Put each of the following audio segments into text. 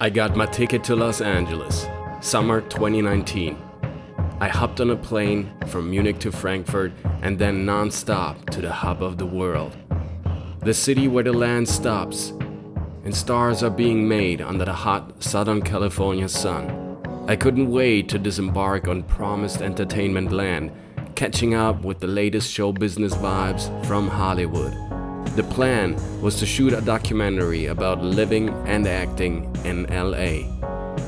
I got my ticket to Los Angeles, summer 2019. I hopped on a plane from Munich to Frankfurt and then non-stop to the hub of the world. The city where the land stops and stars are being made under the hot Southern California sun. I couldn't wait to disembark on promised entertainment land, catching up with the latest show business vibes from Hollywood. The plan was to shoot a documentary about living and acting in LA.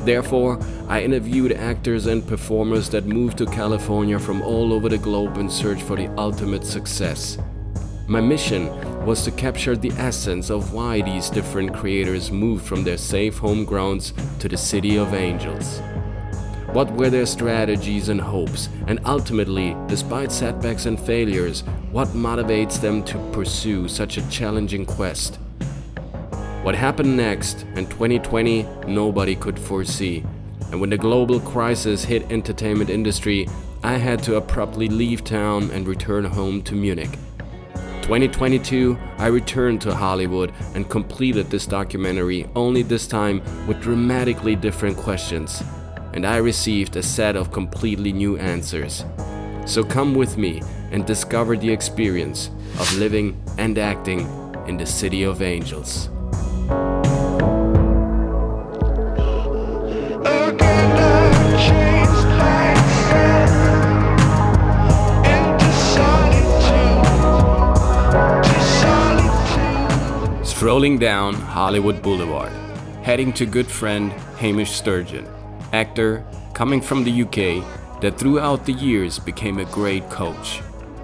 Therefore, I interviewed actors and performers that moved to California from all over the globe in search for the ultimate success. My mission was to capture the essence of why these different creators moved from their safe home grounds to the City of Angels. What were their strategies and hopes, and ultimately, despite setbacks and failures, what motivates them to pursue such a challenging quest? What happened next in 2020, nobody could foresee. And when the global crisis hit entertainment industry, I had to abruptly leave town and return home to Munich. 2022, I returned to Hollywood and completed this documentary, only this time with dramatically different questions. And I received a set of completely new answers. So come with me and discover the experience of living and acting in the City of Angels. Strolling down Hollywood Boulevard, heading to good friend Hamish Sturgeon, actor coming from the UK that throughout the years became a great coach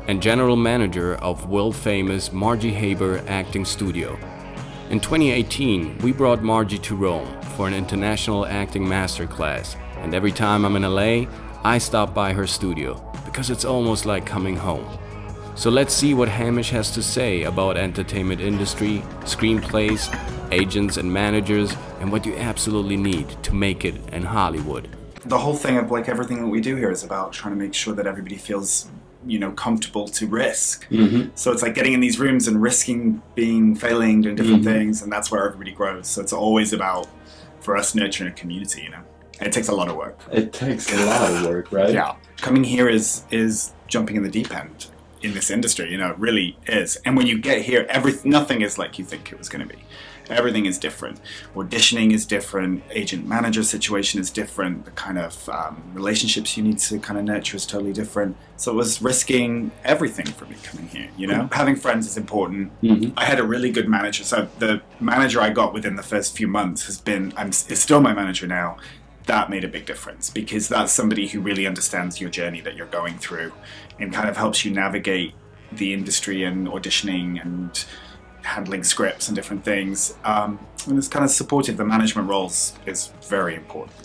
and general manager of world-famous Margie Haber acting studio. In 2018, we brought Margie to Rome for an international acting masterclass, and every time I'm in LA, I stop by her studio because it's almost like coming home. So let's see what Hamish has to say about entertainment industry, screenplays, agents and managers, and what you absolutely need to make it in Hollywood. The whole thing of like everything that we do here is about trying to make sure that everybody feels, comfortable to risk. Mm-hmm. So it's like getting in these rooms and risking failing, doing different things, and that's where everybody grows. So it's always about, for us, nurturing a community, And it takes a lot of work. It takes a lot of work, right? Yeah. Coming here is jumping in the deep end in this industry, it really is. And when you get here, nothing is like you think it was going to be. Everything is different. Auditioning is different. Agent-manager situation is different. The kind of relationships you need to kind of nurture is totally different. So it was risking everything for me coming here, Having friends is important. Mm-hmm. I had a really good manager. So the manager I got within the first few months is still my manager now. That made a big difference because that's somebody who really understands your journey that you're going through and kind of helps you navigate the industry and auditioning and handling scripts and different things. And it's kind of supportive. The management roles is very important.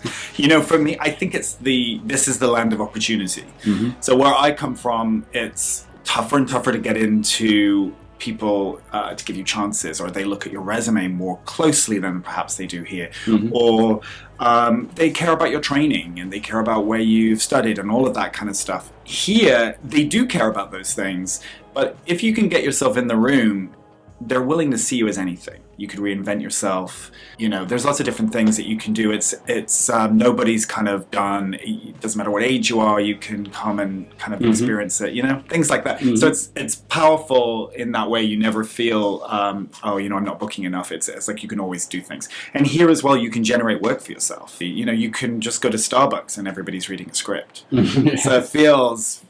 For me, I think this is the land of opportunity. Mm-hmm. So where I come from, it's tougher and tougher to get into people to give you chances, or they look at your resume more closely than perhaps they do here. Mm-hmm. Or they care about your training and they care about where you've studied and all of that kind of stuff. Here, they do care about those things, but if you can get yourself in the room, they're willing to see you as anything. You could reinvent yourself. There's lots of different things that you can do. It's nobody's kind of done. It doesn't matter what age you are. You can come and kind of experience it. Things like that. Mm-hmm. So it's powerful in that way. You never feel, I'm not booking enough. It's like you can always do things. And here as well, you can generate work for yourself. You can just go to Starbucks and everybody's reading a script. So it feels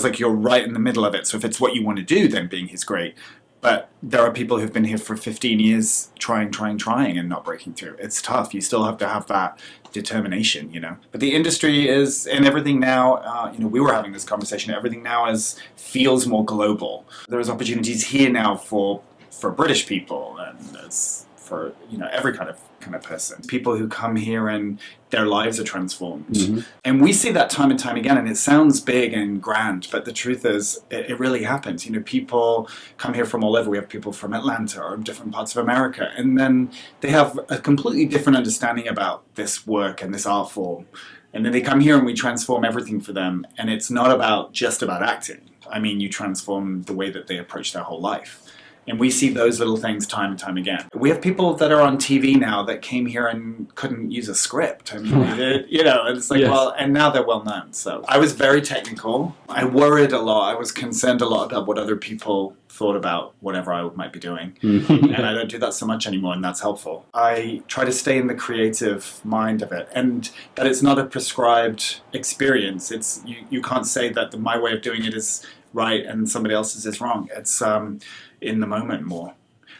like you're right in the middle of it. So if it's what you want to do, then being here is great. But there are people who've been here for 15 years trying and not breaking through. It's tough. You still have to have that determination, But the industry is, and everything now, we were having this conversation, everything now feels more global. There's opportunities here now for British people and for, every kind of person. People who come here and their lives are transformed. Mm-hmm. And we see that time and time again, and it sounds big and grand, but the truth is, it really happens. People come here from all over. We have people from Atlanta or different parts of America, and then they have a completely different understanding about this work and this art form. And then they come here and we transform everything for them, and it's not just about acting. You transform the way that they approach their whole life. And we see those little things time and time again. We have people that are on TV now that came here and couldn't use a script. I mean, it's like, well, and now they're well known. So I was very technical. I worried a lot. I was concerned a lot about what other people thought about whatever I might be doing. And I don't do that so much anymore, and that's helpful. I try to stay in the creative mind of it, and that it's not a prescribed experience. It's you can't say that my way of doing it is right and somebody else's is wrong. It's in the moment more.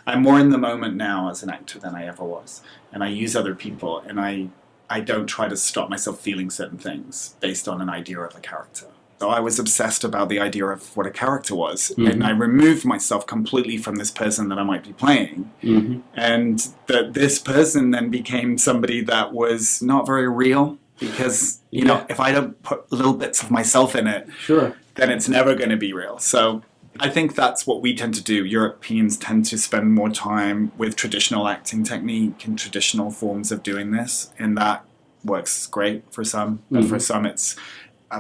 I'm more in the moment now as an actor than I ever was. And I use other people, and I don't try to stop myself feeling certain things based on an idea of a character. So I was obsessed about the idea of what a character was. And I removed myself completely from this person that I might be playing. And that this person then became somebody that was not very real. Because, you know, if I don't put little bits of myself in it, then it's never going to be real. So I think that's what we tend to do. Europeans tend to spend more time with traditional acting technique and traditional forms of doing this, and that works great for some, but for some it's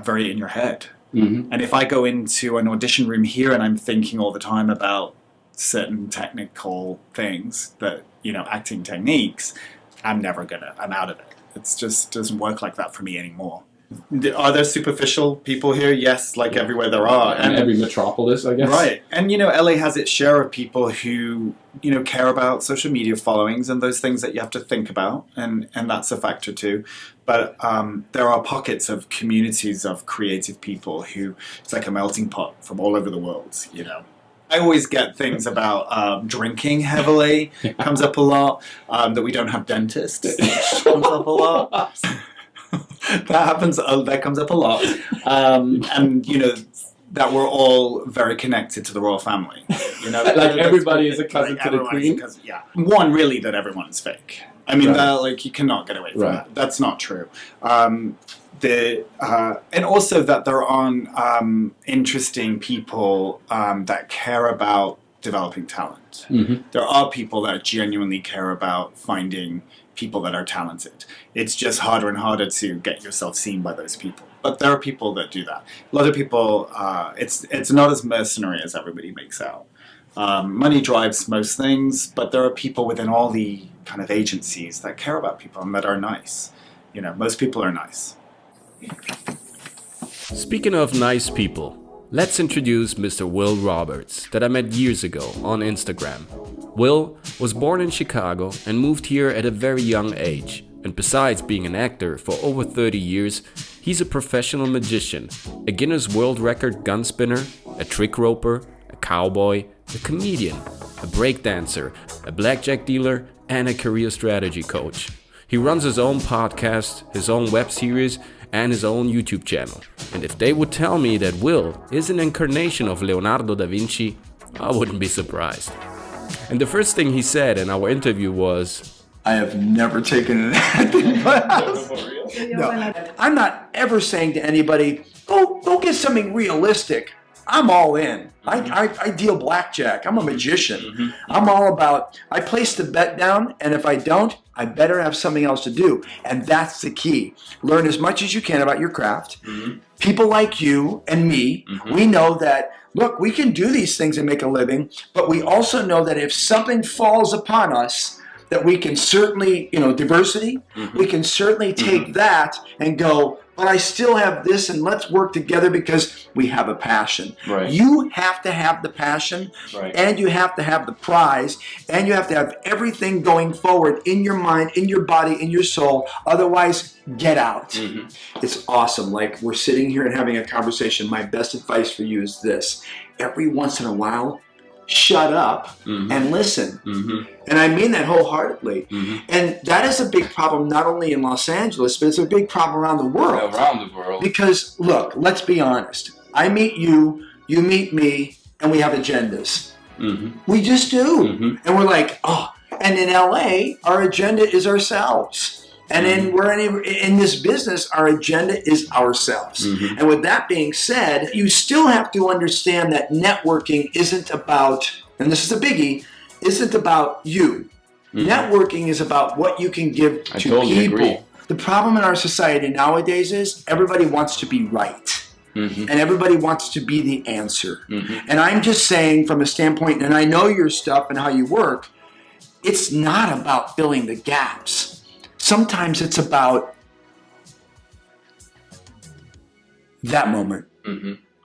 very in your head. And if I go into an audition room here and I'm thinking all the time about certain technical things that, you know, acting techniques, I'm out of it. It just doesn't work like that for me anymore. Are there superficial people here? Yes, like everywhere there are. And every metropolis, I guess. Right. And, you know, LA has its share of people who, you know, care about social media followings and those things that you have to think about. And that's a factor too. But there are pockets of communities of creative people who, it's like a melting pot from all over the world, you know. I always get things about drinking heavily, comes up a lot, that we don't have dentists, comes up a lot. That comes up a lot. And, you know, that we're all very connected to the royal family. You know, like everybody is a cousin to the queen? Yeah. One, really, that everyone is fake. I mean, like, you cannot get away from that. That's not true. And also that there aren't interesting people that care about developing talent. There are people that genuinely care about finding people that are talented. It's just harder and harder to get yourself seen by those people. But there are people that do that. A lot of people, it's not as mercenary as everybody makes out. Money drives most things, but there are people within all the kind of agencies that care about people and that are nice. You know, most people are nice. Speaking of nice people, let's introduce Mr. Will Roberts that I met years ago on Instagram. Will was born in Chicago and moved here at a very young age. And besides being an actor for over 30 years, he's a professional magician, a Guinness World Record gun spinner, a trick roper, a cowboy, a comedian, a breakdancer, a blackjack dealer, and a career strategy coach. He runs his own podcast, his own web series, and his own YouTube channel. And if they would tell me that Will is an incarnation of Leonardo da Vinci, I wouldn't be surprised. And the first thing he said in our interview was, I have never taken an acting class. No, I'm not ever saying to anybody, go get something realistic. I'm all in. I deal blackjack. I'm a magician. I'm all about, I place the bet down, and if I don't, I better have something else to do. And that's the key. Learn as much as you can about your craft. People like you and me, we know that, look, we can do these things and make a living, but we also know that if something falls upon us, that we can certainly, you know, diversity, we can certainly take that and go, but I still have this, and let's work together because we have a passion. Right. You have to have the passion, and you have to have the prize, and you have to have everything going forward in your mind, in your body, in your soul. Otherwise, get out. It's awesome. Like, we're sitting here and having a conversation. My best advice for you is this. Every once in a while, shut up and listen. And I mean that wholeheartedly. And that is a big problem not only in Los Angeles, but it's a big problem around the world. Around the world. Because, look, let's be honest. I meet you, you meet me, and we have agendas. We just do. And we're like, oh, and in LA, our agenda is ourselves. And in this business, our agenda is ourselves. And with that being said, you still have to understand that networking isn't about, and this is a biggie, isn't about you. Networking is about what you can give to people. Agree. The problem in our society nowadays is everybody wants to be right. and everybody wants to be the answer. And I'm just saying from a standpoint, and I know your stuff and how you work, it's not about filling the gaps. Sometimes it's about that moment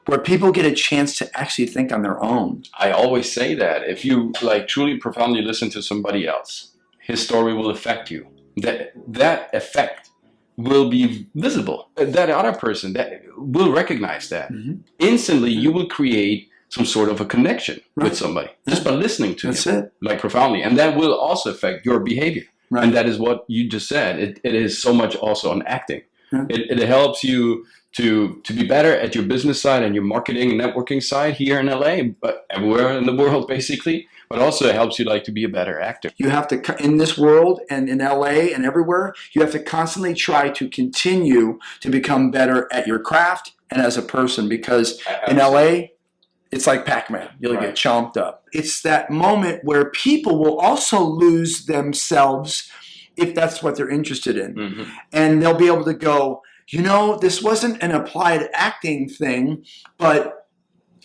where people get a chance to actually think on their own. I always say that if you like truly profoundly listen to somebody else, his story will affect you. That effect will be visible. That other person that will recognize that. Instantly, you will create some sort of a connection with somebody just by listening to him, like profoundly, and that will also affect your behavior. And that is what you just said. It is so much also on acting. It helps you to be better at your business side and your marketing and networking side here in LA, but everywhere in the world basically. But also it helps you like to be a better actor. You have to, in this world and in LA and everywhere, you have to constantly try to continue to become better at your craft and as a person, because in LA, it's like Pac-Man. You'll get chomped up. It's that moment where people will also lose themselves if that's what they're interested in. And they'll be able to go, you know, this wasn't an applied acting thing, but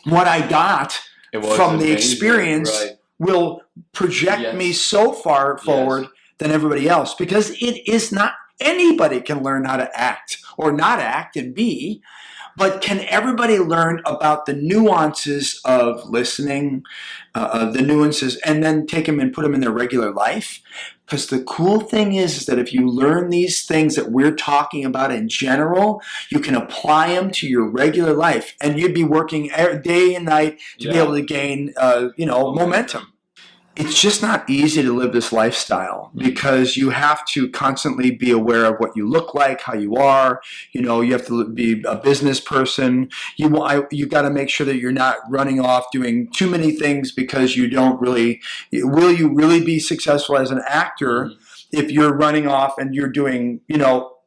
what I got from the experience will project me so far forward than everybody else, because it is not, anybody can learn how to act or not act and be, but can everybody learn about the nuances of listening, the nuances, and then take them and put them in their regular life? Because the cool thing is that if you learn these things that we're talking about in general, you can apply them to your regular life, and you'd be working day and night to be able to gain, momentum. It's just not easy to live this lifestyle, because you have to constantly be aware of what you look like, how you are. You know, you have to be a business person. You got to make sure that you're not running off doing too many things, because you don't really. Will you really be successful as an actor if you're running off and you're doing,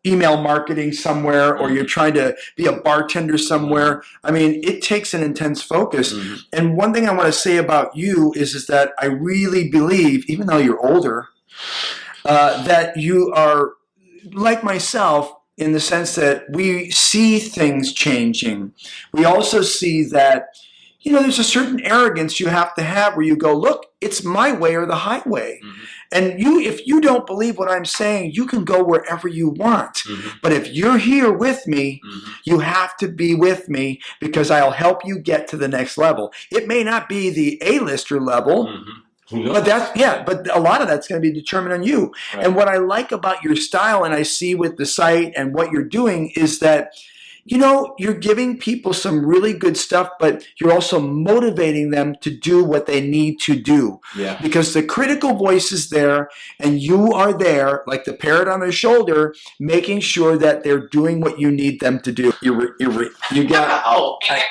email marketing somewhere, or you're trying to be a bartender somewhere? I mean, it takes an intense focus. And one thing I want to say about you is that I really believe, even though you're older, that you are like myself in the sense that we see things changing. We also see that, there's a certain arrogance you have to have where you go, look, it's my way or the highway. And if you don't believe what I'm saying, you can go wherever you want. But if you're here with me, you have to be with me, because I'll help you get to the next level. It may not be the A-lister level, but but a lot of that's going to be determined on you. And what I like about your style, and I see with the site and what you're doing, is that you're giving people some really good stuff, but you're also motivating them to do what they need to do. Because the critical voice is there, and you are there, like the parrot on their shoulder, making sure that they're doing what you need them to do. You got. Oh yeah.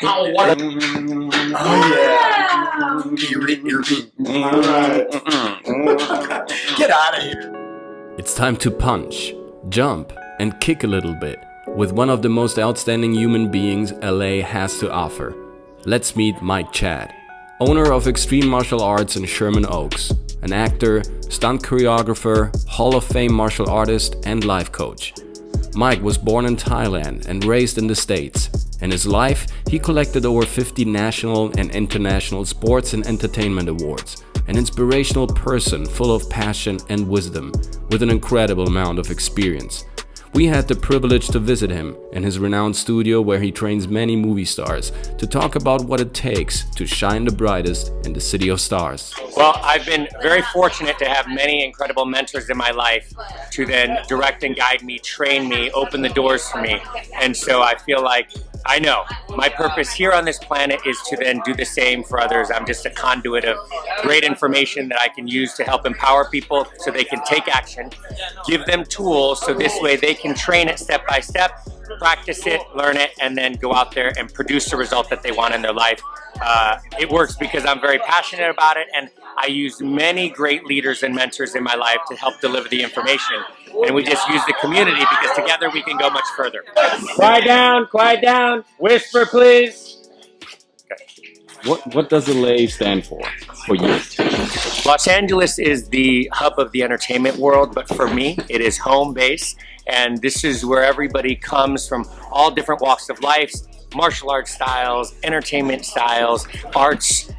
Get out of here. It's time to punch, jump, and kick a little bit with one of the most outstanding human beings LA has to offer. Let's meet Mike Chad, owner of Extreme Martial Arts in Sherman Oaks, an actor, stunt choreographer, Hall of Fame martial artist, and life coach. Mike was born in Thailand and raised in the States. In his life, he collected over 50 national and international sports and entertainment awards. An inspirational person full of passion and wisdom, with an incredible amount of experience. We had the privilege to visit him in his renowned studio, where he trains many movie stars, to talk about what it takes to shine the brightest in the city of stars. Well, I've been very fortunate to have many incredible mentors in my life to then direct and guide me, train me, open the doors for me. And so I feel like I know my purpose here on this planet is to then do the same for others. I'm just a conduit of great information that I can use to help empower people so they can take action, give them tools so this way they can train it step by step, practice it, learn it, and then go out there and produce the result that they want in their life. It works because I'm very passionate about it, and I use many great leaders and mentors in my life to help deliver the information. And we just use the community, because together we can go much further. Quiet down, whisper please. What does LA stand for you? Los Angeles is the hub of the entertainment world, but for me, it is home base. And this is where everybody comes from all different walks of life, martial arts styles, entertainment styles, arts,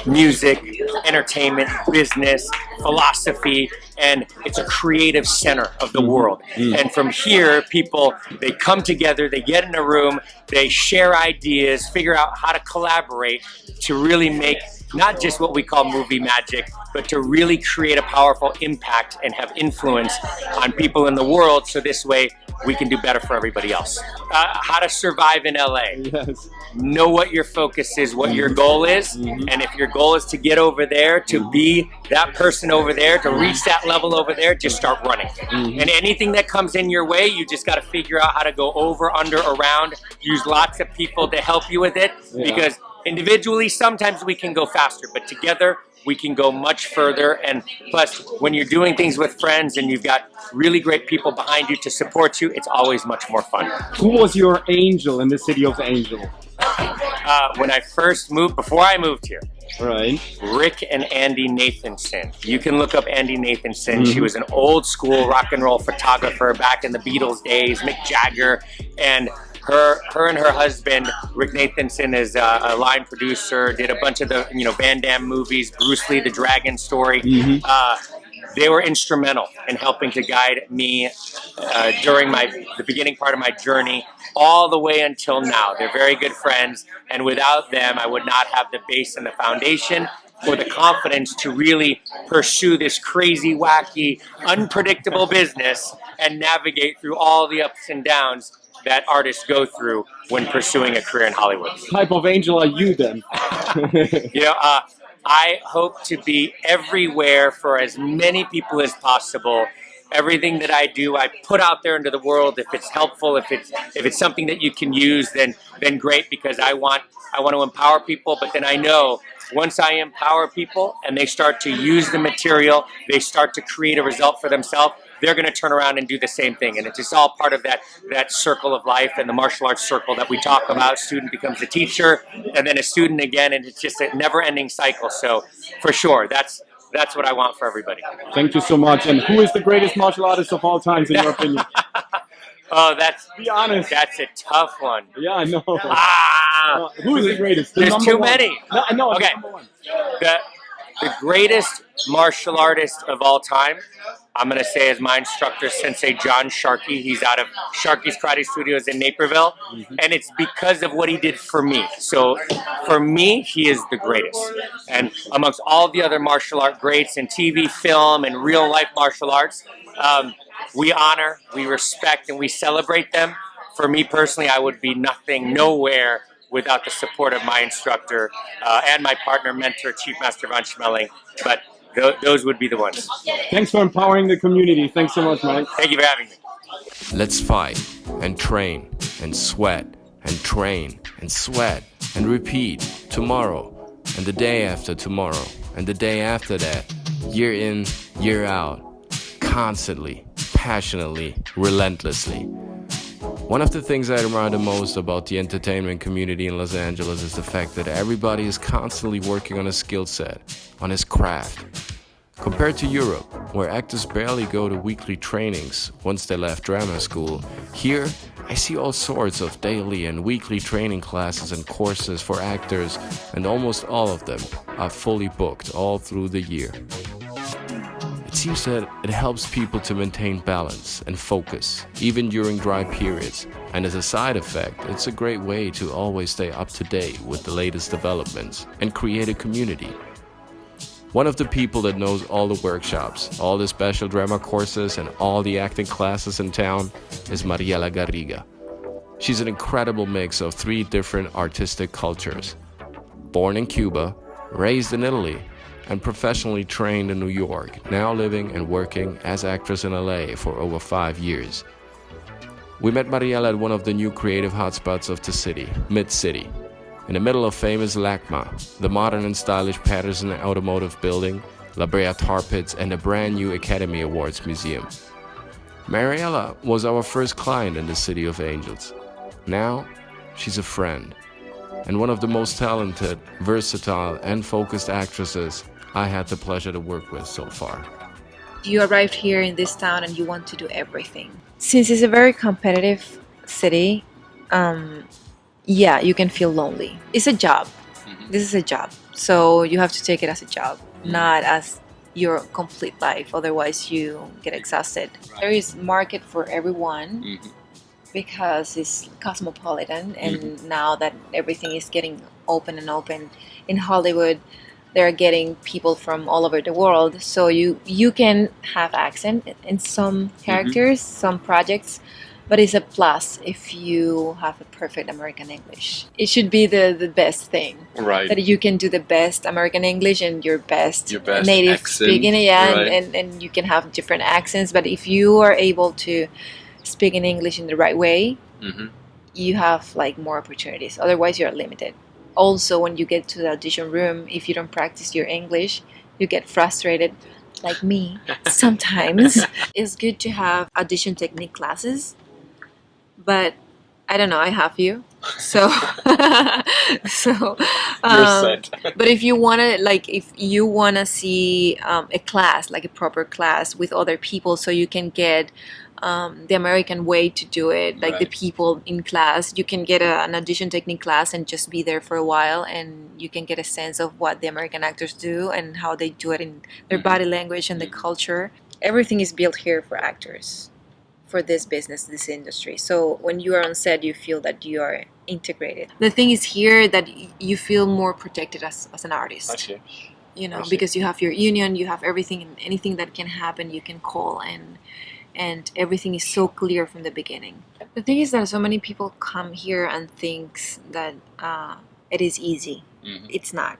music, entertainment, business, philosophy, and it's a creative center of the world. And from here, people, they come together, they get in a room, they share ideas, figure out how to collaborate to really make not just what we call movie magic, but to really create a powerful impact and have influence on people in the world, so this way we can do better for everybody else. How to survive in LA. Yes. Know what your focus is, what your goal is, and if your goal is to get over there, to be that person over there, to reach that level over there, just start running. And anything that comes in your way, you just got to figure out how to go over, under, around, use lots of people to help you with it, because individually, sometimes we can go faster, but together we can go much further. And plus, when you're doing things with friends and you've got really great people behind you to support you, it's always much more fun. Who was your angel in the city of Angel? When I first moved, before I moved here, Right. Rick and Andy Nathanson. You can look up Andy Nathanson. She was an old school rock and roll photographer back in the Beatles days, Mick Jagger, and her and her husband, Rick Nathanson, is a line producer, did a bunch of the Van Damme movies, Bruce Lee, The Dragon Story. They were instrumental in helping to guide me during the beginning part of my journey, all the way until now. They're very good friends, and without them, I would not have the base and the foundation or the confidence to really pursue this crazy, wacky, unpredictable business and navigate through all the ups and downs that artists go through when pursuing a career in Hollywood. What type of angel are you then? I hope to be everywhere for as many people as possible. Everything that I do, I put out there into the world. If it's helpful, if it's something that you can use, then great, because I want to empower people. But then I know once I empower people and they start to use the material, they start to create a result for themselves, they're going to turn around and do the same thing. And it's just all part of that circle of life and the martial arts circle that we talk about. Student becomes a teacher, and then a student again, and it's just a never-ending cycle. So for sure, that's what I want for everybody. Thank you so much. And who is the greatest martial artist of all times in your opinion? Oh, Be honest. that's a tough one. Yeah, I know. Who is the greatest? The There's number too one. many. No, I know. Okay. Number one. The greatest martial artist of all time, I'm going to say, is my instructor, Sensei John Sharkey. He's out of Sharkey's Karate Studios in Naperville, and it's because of what he did for me. So for me, he is the greatest. And amongst all the other martial art greats in TV, film, and real life martial arts, we honor, we respect, and we celebrate them. For me personally, I would be nothing, nowhere, without the support of my instructor and my partner, mentor, Chief Master Von Schmeling. But those would be the ones. Thanks for empowering the community. Thanks so much, Mike. Thank you for having me. Let's fight and train and sweat and train and sweat and repeat tomorrow and the day after tomorrow and the day after that, year in, year out, constantly, passionately, relentlessly. One of the things I admire the most about the entertainment community in Los Angeles is the fact that everybody is constantly working on a skill set, on his craft. Compared to Europe, where actors barely go to weekly trainings once they left drama school, here I see all sorts of daily and weekly training classes and courses for actors, and almost all of them are fully booked all through the year. It seems that it helps people to maintain balance and focus, even during dry periods, and as a side effect, it's a great way to always stay up to date with the latest developments and create a community. One of the people that knows all the workshops, all the special drama courses, and all the acting classes in town is Mariela Garriga. She's an incredible mix of 3 different artistic cultures. Born in Cuba, raised in Italy, and professionally trained in New York, now living and working as actress in LA for over 5 years. We met Mariela at one of the new creative hotspots of the city, Mid-City, in the middle of famous LACMA, the modern and stylish Patterson Automotive Building, La Brea Tar Pits, and the brand new Academy Awards Museum. Mariela was our first client in the City of Angels. Now, she's a friend, and one of the most talented, versatile, and focused actresses I had the pleasure to work with so far. You arrived here in this town and you want yeah, you can feel lonely. It's a job. This is a job. So you have to take it as a job, not as your complete life. Otherwise, you get exhausted. There is market for everyone because it's cosmopolitan. And now that everything is getting open and open in Hollywood, they're getting people from all over the world. So you can have accent in some characters, some projects, but it's a plus if you have a perfect American English. It should be the best thing. Right. That you can do the best American English and your best native accent, speaking, and you can have different accents. But if you are able to speak in English in the right way, you have like more opportunities. Otherwise, you're limited. Also, when you get to the audition room, if you don't practice your English, you get frustrated, like me sometimes. It's good to have audition technique classes, but I don't know, I have you. So, but if you wanna see a class, like a proper class with other people, so you can get the American way to do it, like the people in class, you can get an audition technique class and just be there for a while, and you can get a sense of what the American actors do and how they do it in their body language and the culture. Everything is built here for actors, for this business, this industry. So when you are on set, you feel that you are integrated. The thing is here that you feel more protected as an artist. You know, because you have your union, you have everything, and anything that can happen, you can call, and everything is so clear from the beginning. The thing is that so many people come here and thinks that it is easy. It's not.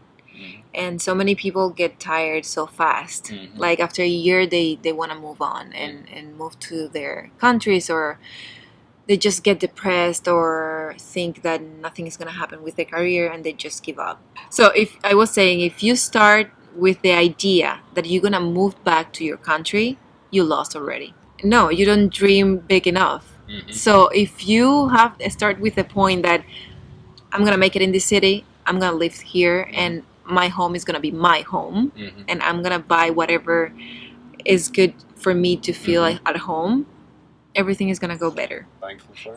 And so many people get tired so fast. Like after a year, they want to move on and move to their countries, or they just get depressed or think that nothing is going to happen with their career and they just give up. So if you start with the idea that you're going to move back to your country, you lost already. No, you don't dream big enough. So if you start with the point that I'm going to make it in this city, I'm going to live here, and my home is going to be my home, and I'm going to buy whatever is good for me to feel at home, everything is going to go better.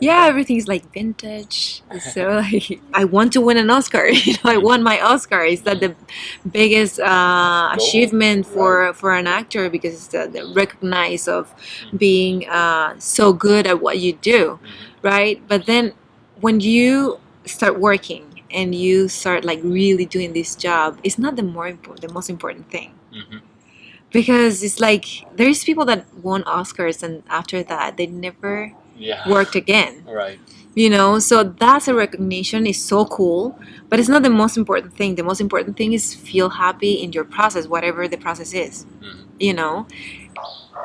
Yeah, everything is like vintage. So like, I want to win an Oscar. I won my Oscar. It's that the biggest achievement for an actor, because it's the recognize of being so good at what you do, right? But then when you start working and you start like really doing this job, it's not the most important thing. Because it's like there's people that won Oscars and after that they never worked again. Right. You know, so that's a recognition. Is so cool, but it's not the most important thing. The most important thing is feel happy in your process, whatever the process is. You know,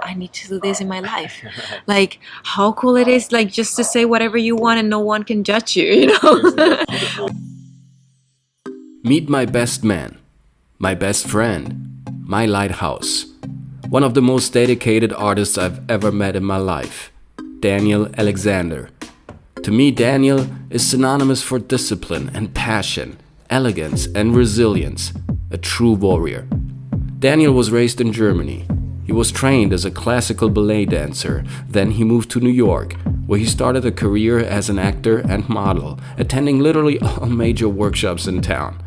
I need to do this in my life. Like how cool it is, like just to say whatever you want and no one can judge you, you know. Meet my best man, my best friend, my lighthouse, one of the most dedicated artists I've ever met in my life, Daniel Alexander. To me, Daniel is synonymous for discipline and passion, elegance and resilience, a true warrior. Daniel was raised in Germany. He was trained as a classical ballet dancer. Then he moved to New York, where he started a career as an actor and model, attending literally all major workshops in town.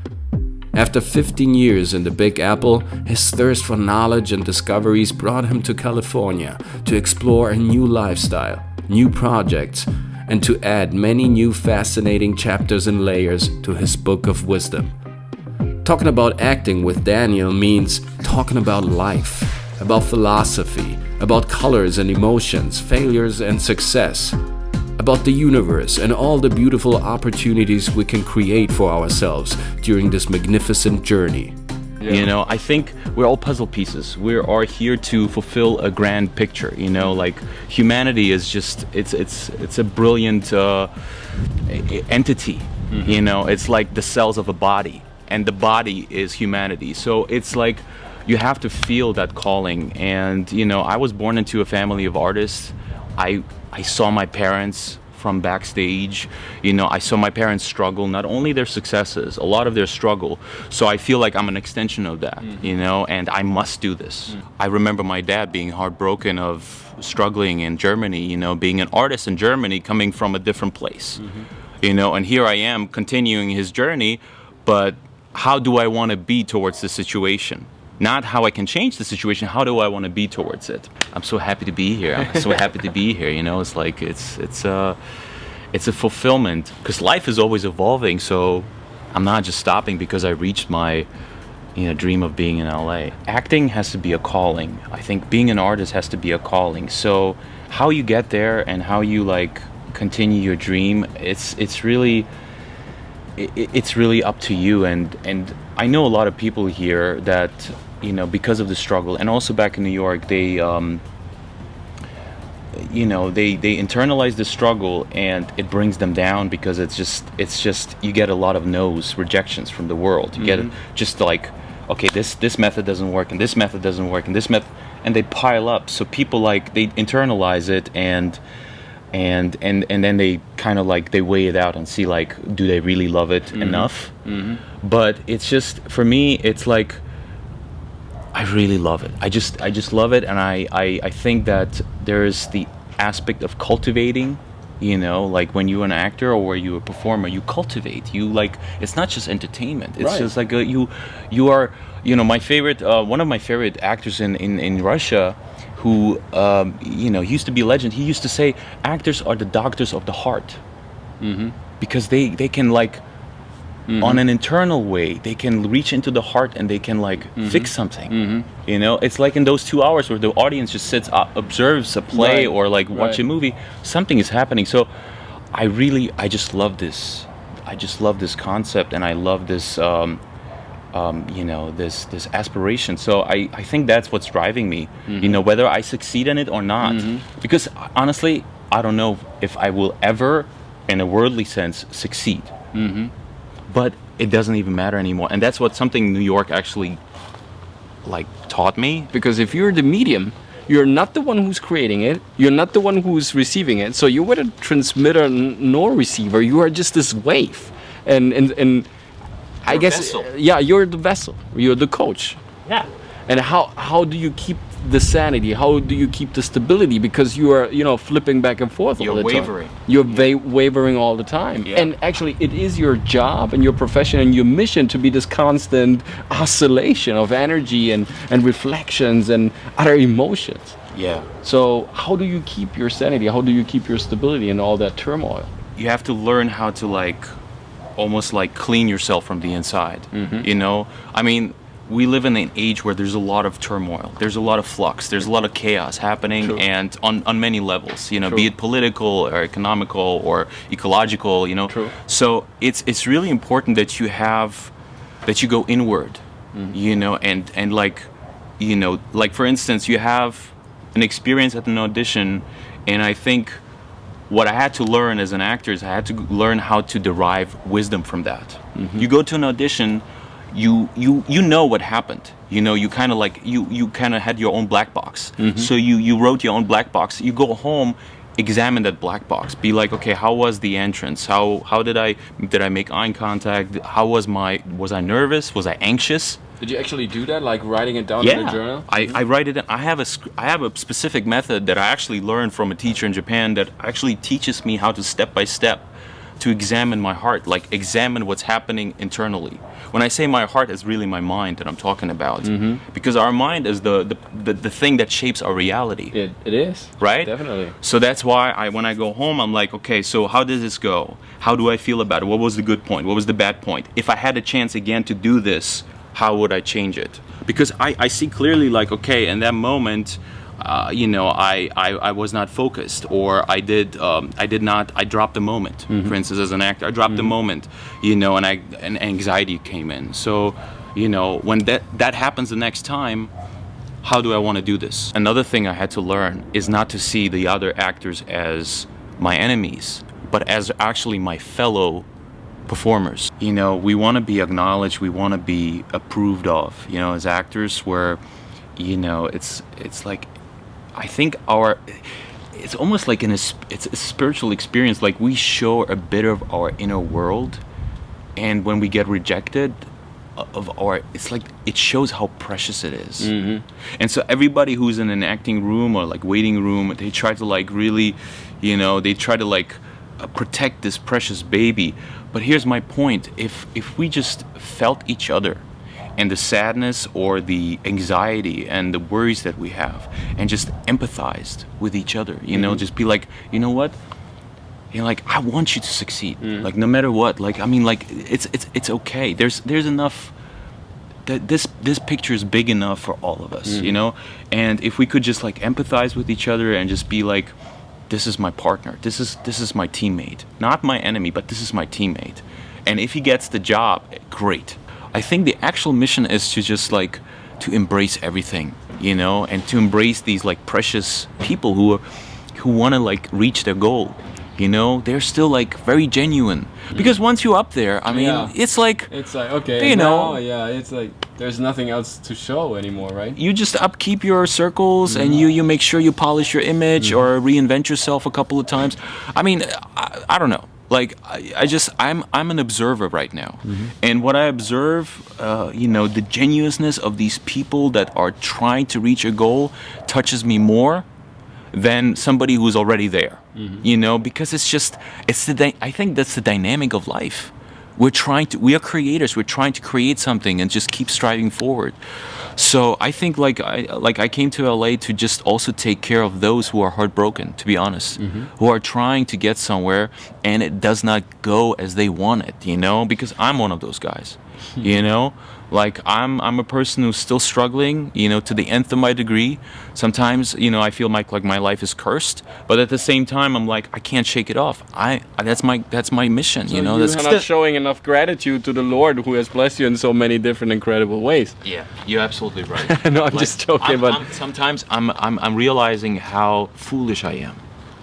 After 15 years in the Big Apple, his thirst for knowledge and discoveries brought him to California to explore a new lifestyle, new projects, and to add many new fascinating chapters and layers to his book of wisdom. Talking about acting with Daniel means talking about life, about philosophy, about colors and emotions, failures and success, about the universe and all the beautiful opportunities we can create for ourselves during this magnificent journey. You know, I think we're all puzzle pieces. We are here to fulfill a grand picture. You know, like humanity is just it's a brilliant entity. You know, it's like the cells of a body, and the body is humanity. So it's like you have to feel that calling. And you know, I was born into a family of artists. I saw my parents from backstage. You know, I saw my parents struggle, not only their successes, a lot of their struggle. So I feel like I'm an extension of that, you know, and I must do this. I remember my dad being heartbroken of struggling in Germany, you know, being an artist in Germany, coming from a different place. you know, and here I am continuing his journey, but how do I want to be towards the situation? Not how I can change the situation, how do I want to be towards it? I'm so happy to be here. I'm so happy to be here, you know, it's like, it's a fulfillment, because life is always evolving, so I'm not just stopping because I reached my, you know, dream of being in LA. Acting has to be a calling. I think being an artist has to be a calling. So how you get there and how you like continue your dream, it's really up to you. And I know a lot of people here that, you know, because of the struggle, and also back in New York, they you know, they internalize the struggle, and it brings them down, because it's just you get a lot of no's, rejections from the world. You get it just like, okay, this method doesn't work, and this method doesn't work, and this method, and they pile up. So people like, they internalize it, and then they kind of like, they weigh it out and see like, do they really love it enough? But it's just, for me, it's like, I really love it. I just love it, and I think that there's the aspect of cultivating, you know, like when you're an actor or when you're a performer, you cultivate. You like, it's not just entertainment. It's just like you are, you know, my favorite, one of my favorite actors in Russia, who you know, used to be a legend. He used to say, actors are the doctors of the heart, because they can like, on an internal way, they can reach into the heart and they can like fix something. You know, it's like in those 2 hours where the audience just sits, observes a play or like watch a movie, something is happening. So I just love this. I just love this concept, and I love this, you know, this aspiration. So I think that's what's driving me, you know, whether I succeed in it or not. Because honestly, I don't know if I will ever, in a worldly sense, succeed. But it doesn't even matter anymore, and that's what something New York actually like taught me. Because if you're the medium, you're not the one who's creating it, you're not the one who's receiving it, so you're not a transmitter nor receiver, you are just this wave, and I guess vessel. Yeah, you're the vessel, you're the coach. Yeah. And how do you keep the sanity? How do you keep the stability? Because you are, you know, flipping back and forth all the time. You're wavering. You're wavering all the time. Yeah. And actually, it is your job and your profession and your mission to be this constant oscillation of energy and reflections and other emotions. Yeah. So how do you keep your sanity? How do you keep your stability in all that turmoil? You have to learn how to like, almost like clean yourself from the inside. You know, I mean, we live in an age where there's a lot of turmoil, there's a lot of flux, there's a lot of chaos happening, and on many levels, you know, be it political or economical or ecological, you know. So it's really important that you go inward, you know, and like, you know, like for instance, you have an experience at an audition, and I think what I had to learn as an actor is I had to learn how to derive wisdom from that. You go to an audition, you know what happened, you know, you kind of like, you kind of had your own black box. So you wrote your own black box. You go home, examine that black box, be like, okay, how was the entrance, how did I make eye contact, was I nervous, was I anxious? Did you actually do that, like writing it down in a journal? I write it in. I have a specific method that I actually learned from a teacher in Japan that actually teaches me how to step by step to examine my heart, like examine what's happening internally. When I say my heart, it's really my mind that I'm talking about, because our mind is the thing that shapes our reality. It is, right? Definitely. So that's why when I go home, I'm like, okay, so how does this go? How do I feel about it? What was the good point? What was the bad point? If I had a chance again to do this, how would I change it? Because I see clearly, like, okay, in that moment, you know, I was not focused, or I dropped the moment. For instance, as an actor, I dropped the moment, you know, and anxiety came in. So, you know, when that happens the next time, how do I want to do this? Another thing I had to learn is not to see the other actors as my enemies, but as actually my fellow performers. You know, we want to be acknowledged, we want to be approved of, you know, as actors, where, you know, it's like, I think it's almost like it's a spiritual experience. Like, we show a bit of our inner world, and when we get rejected it's like, it shows how precious it is. And so everybody who's in an acting room or like waiting room, they try to like really, you know, they try to like protect this precious baby. But here's my point: if we just felt each other, and the sadness or the anxiety and the worries that we have, and just empathized with each other, you know, just be like, you know what? You know, like, I want you to succeed, like, no matter what. Like, I mean, like, it's okay. There's enough. That this picture is big enough for all of us, you know. And if we could just like empathize with each other and just be like, this is my partner, this is my teammate, not my enemy, but this is my teammate. And if he gets the job, great. I think the actual mission is to just like to embrace everything, you know, and to embrace these like precious people who want to like reach their goal. You know, they're still like very genuine, because once you're up there, I mean, it's like okay, you know, it's like there's nothing else to show anymore, right? You just upkeep your circles and you make sure you polish your image or reinvent yourself a couple of times. I mean, I don't know. Like, I'm an observer right now, and what I observe, you know, the genuineness of these people that are trying to reach a goal touches me more than somebody who's already there, you know, because I think that's the dynamic of life. We are creators. We're trying to create something and just keep striving forward. So I think I came to LA to just also take care of those who are heartbroken, to be honest, who are trying to get somewhere and it does not go as they want it, you know, because I'm one of those guys, you know. Like, I'm a person who's still struggling, you know, to the nth of my degree. Sometimes, you know, I feel like my life is cursed, but at the same time, I'm like, I can't shake it off. That's my mission, so you know. You're not showing enough gratitude to the Lord who has blessed you in so many different incredible ways. Yeah, you're absolutely right. No, I'm just joking. Sometimes I'm realizing how foolish I am.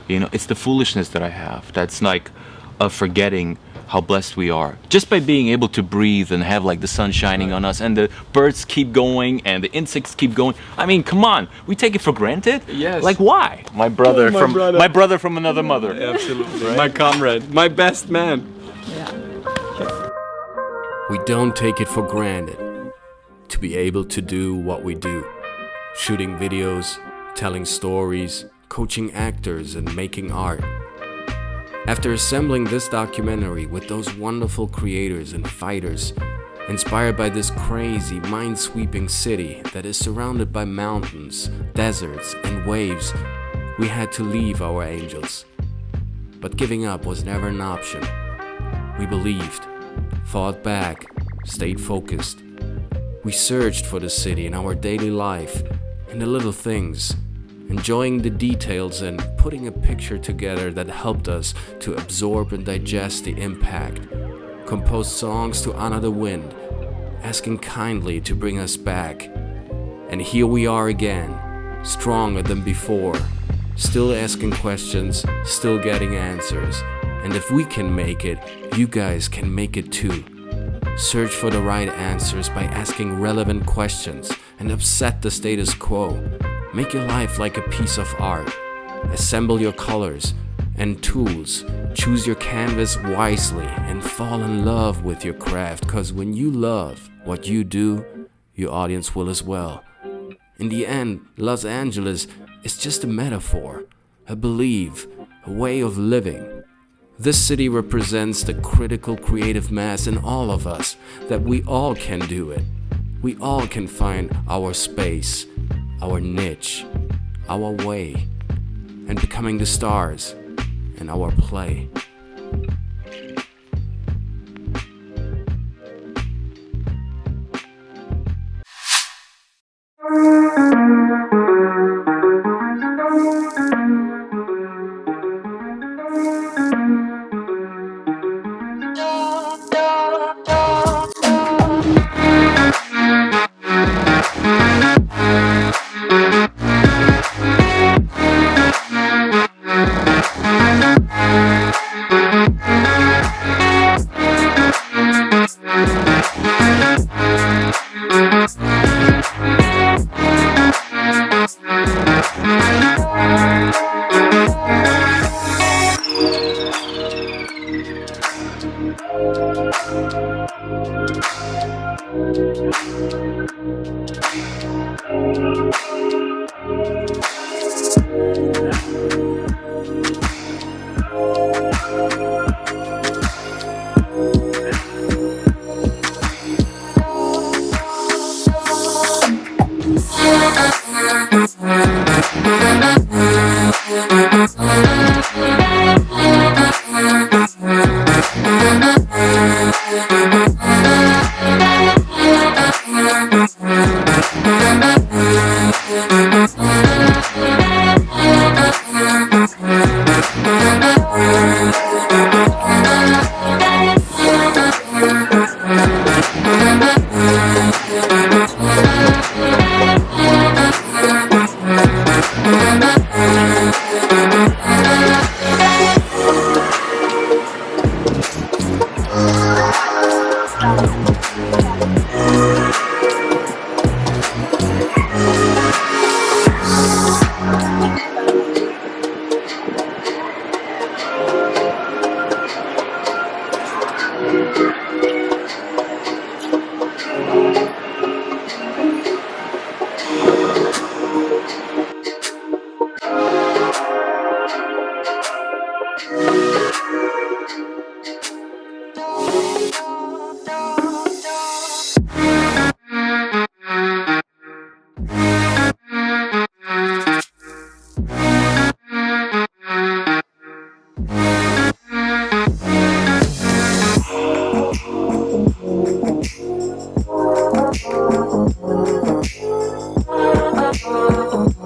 You know, it's the foolishness that I have that's like forgetting how blessed we are just by being able to breathe and have like the sun shining on us and the birds keep going and the insects keep going. I mean, come on, we take it for granted. Yes. Like, why? My brother from another mother. Absolutely. Right? My comrade, my best man. We don't take it for granted to be able to do what we do. Shooting videos, telling stories, coaching actors, and making art. After assembling this documentary with those wonderful creators and fighters, inspired by this crazy, mind-sweeping city that is surrounded by mountains, deserts, and waves, we had to leave our angels. But giving up was never an option. We believed, fought back, stayed focused. We searched for the city in our daily life, in the little things, enjoying the details and putting a picture together that helped us to absorb and digest the impact. Composed songs to honor the wind, asking kindly to bring us back. And here we are again, stronger than before, still asking questions, still getting answers. And if we can make it, you guys can make it too. Search for the right answers by asking relevant questions and upset the status quo. Make your life like a piece of art. Assemble your colors and tools. Choose your canvas wisely and fall in love with your craft, because when you love what you do, your audience will as well. In the end, Los Angeles is just a metaphor, a belief, a way of living. This city represents the critical creative mass in all of us, that we all can do it. We all can find our space, our niche, our way, and becoming the stars in our play. Bye.